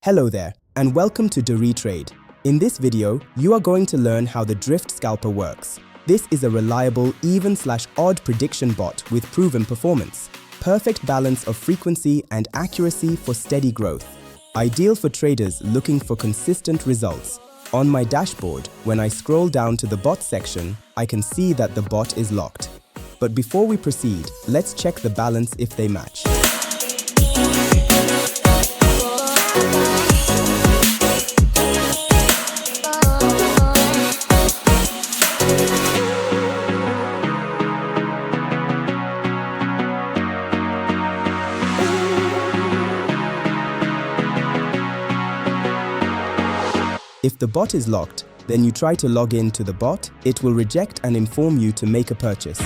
Hello there, and welcome to Derive. In this video, you are going to learn how the Drift Scalper works. This is a reliable even/odd prediction bot with proven performance. Perfect balance of frequency and accuracy for steady growth. Ideal for traders looking for consistent results. On my dashboard, when I scroll down to the bot section, I can see that the bot is locked. But before we proceed, let's check the balance if they match. If the bot is locked, then you try to log in to the bot, it will reject and inform you to make a purchase.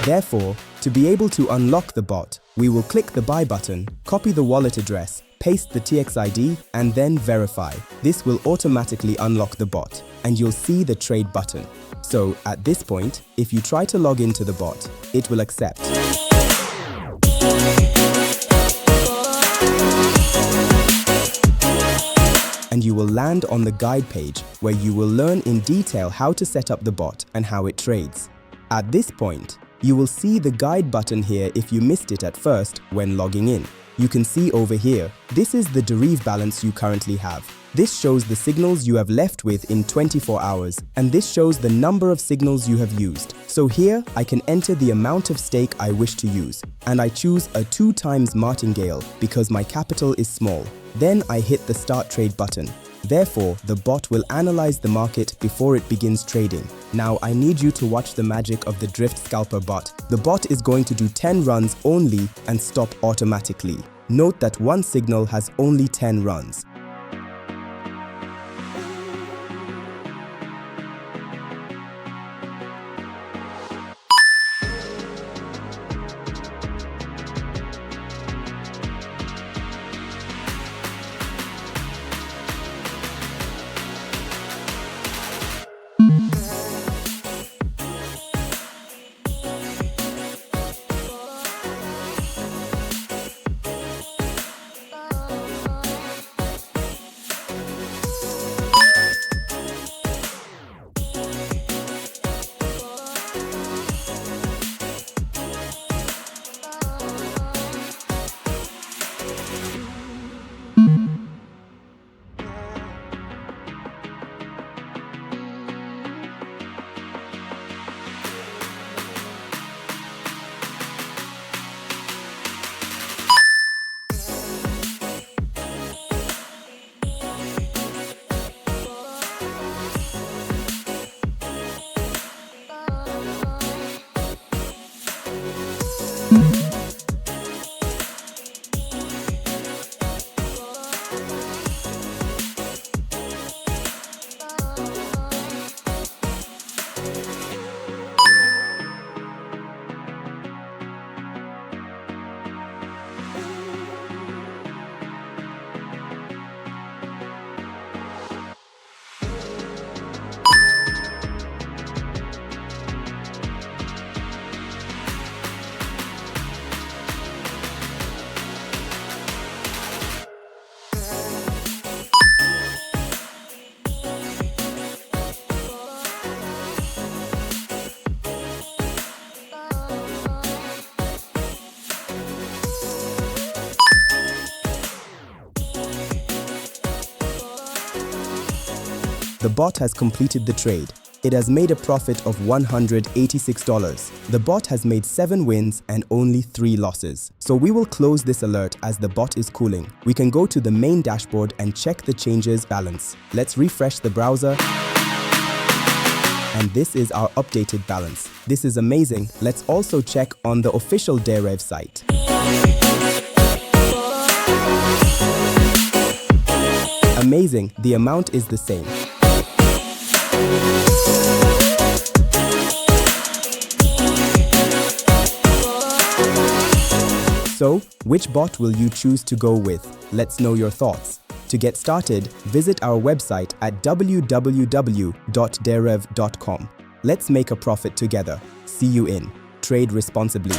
Therefore, to be able to unlock the bot, we will click the buy button, copy the wallet address, paste the TXID, and then verify. This will automatically unlock the bot, and you'll see the trade button. So, at this point, if you try to log into the bot, it will accept. And you will land on the guide page where you will learn in detail how to set up the bot and how it trades. At this point, you will see the guide button here if you missed it at first when logging in. You can see over here, this is the Derive balance you currently have. This shows the signals you have left with in 24 hours, and this shows the number of signals you have used. So here, I can enter the amount of stake I wish to use, and I choose a 2 times Martingale because my capital is small. Then I hit the Start Trade button. Therefore, the bot will analyze the market before it begins trading. Now, I need you to watch the magic of the Drift Scalper bot. The bot is going to do 10 runs only and stop automatically. Note that one signal has only 10 runs. The bot has completed the trade. It has made a profit of $186. The bot has made 7 wins and only 3 losses. So we will close this alert as the bot is cooling. We can go to the main dashboard and check the changes balance. Let's refresh the browser. And this is our updated balance. This is amazing. Let's also check on the official Deriv site. Amazing, the amount is the same. So, which bot will you choose to go with? Let's know your thoughts. To get started, visit our website at www.deriv.com. Let's make a profit together. See you in. Trade responsibly.